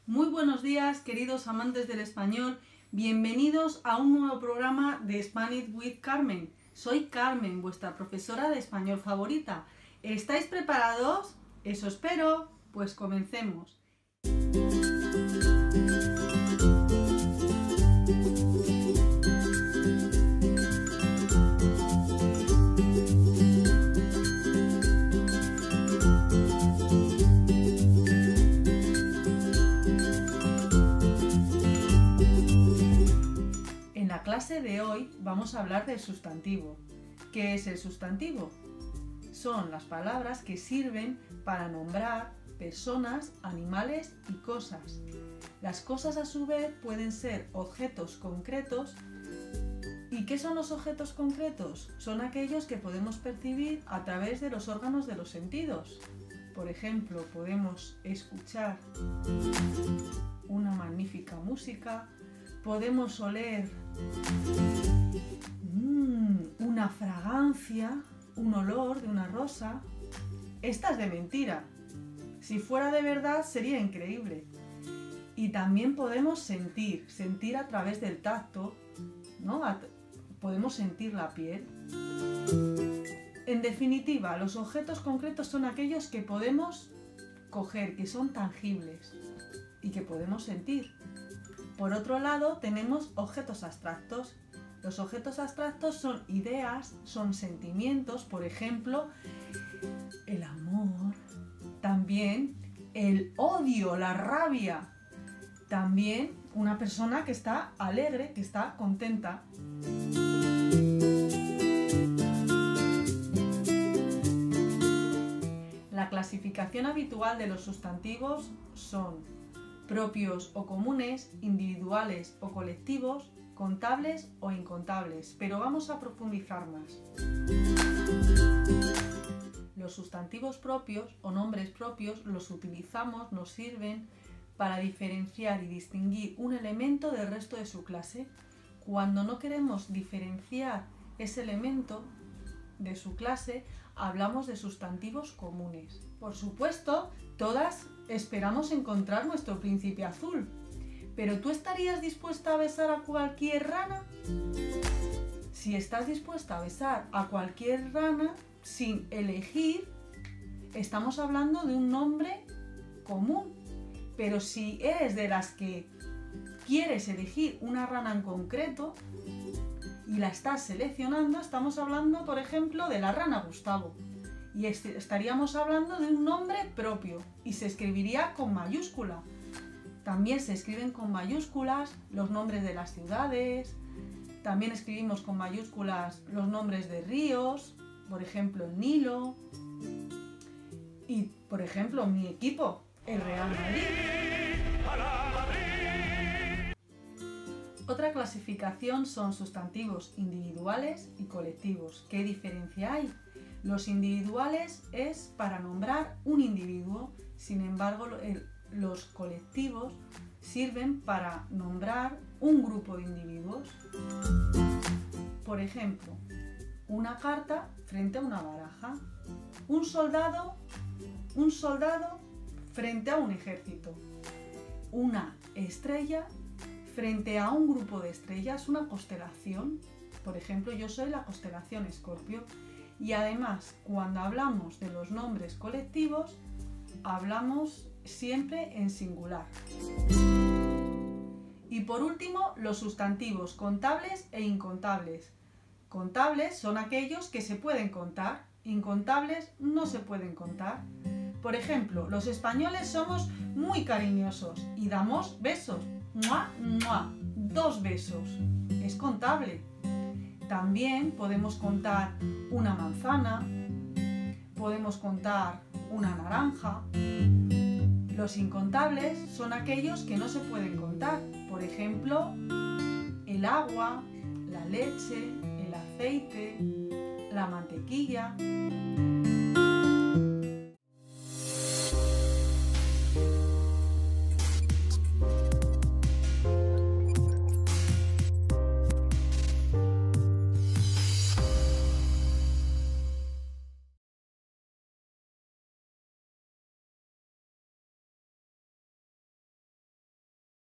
Muy buenos días, queridos amantes del español. Bienvenidos a un nuevo programa de Spanish with Carmen. Soy Carmen, vuestra profesora de español favorita. ¿Estáis preparados? Eso espero. Pues comencemos. En la clase de hoy vamos a hablar del sustantivo. ¿Qué es el sustantivo? Son las palabras que sirven para nombrar personas, animales y cosas. Las cosas a su vez pueden ser objetos concretos. ¿Y qué son los objetos concretos? Son aquellos que podemos percibir a través de los órganos de los sentidos. Por ejemplo, podemos escuchar una magnífica música, podemos oler una fragancia, un olor de una rosa. Esta es de mentira. Si fuera de verdad sería increíble. Y también podemos sentir a través del tacto, ¿no? Podemos sentir la piel. En definitiva, los objetos concretos son aquellos que podemos coger, que son tangibles y que podemos sentir. Por otro lado, tenemos objetos abstractos. Los objetos abstractos son ideas, son sentimientos, por ejemplo, el amor, también el odio, la rabia, también una persona que está alegre, que está contenta. La clasificación habitual de los sustantivos son propios o comunes, individuales o colectivos, contables o incontables, pero vamos a profundizar más. Los sustantivos propios o nombres propios los utilizamos, nos sirven para diferenciar y distinguir un elemento del resto de su clase. Cuando no queremos diferenciar ese elemento de su clase, hablamos de sustantivos comunes. Por supuesto, todas esperamos encontrar nuestro príncipe azul. ¿Pero tú estarías dispuesta a besar a cualquier rana? Si estás dispuesta a besar a cualquier rana sin elegir, estamos hablando de un nombre común. Pero si eres de las que quieres elegir una rana en concreto y la estás seleccionando, estamos hablando, por ejemplo, de la rana Gustavo. Y estaríamos hablando de un nombre propio y se escribiría con mayúscula. También se escriben con mayúsculas los nombres de las ciudades, también escribimos con mayúsculas los nombres de ríos, por ejemplo el Nilo y, por ejemplo, mi equipo, el Real Madrid. Otra clasificación son sustantivos individuales y colectivos. ¿Qué diferencia hay? Los individuales es para nombrar un individuo, sin embargo los colectivos sirven para nombrar un grupo de individuos. Por ejemplo, una carta frente a una baraja, un soldado frente a un ejército, una estrella frente a un grupo de estrellas, una constelación. Por ejemplo, yo soy la constelación Escorpio. Y además, cuando hablamos de los nombres colectivos, hablamos siempre en singular. Y por último, los sustantivos contables e incontables. Contables son aquellos que se pueden contar, incontables no se pueden contar. Por ejemplo, los españoles somos muy cariñosos y damos besos. ¡Mua, mua! 2 besos. Es contable. También podemos contar una manzana, podemos contar una naranja. Los incontables son aquellos que no se pueden contar. Por ejemplo, el agua, la leche, el aceite, la mantequilla.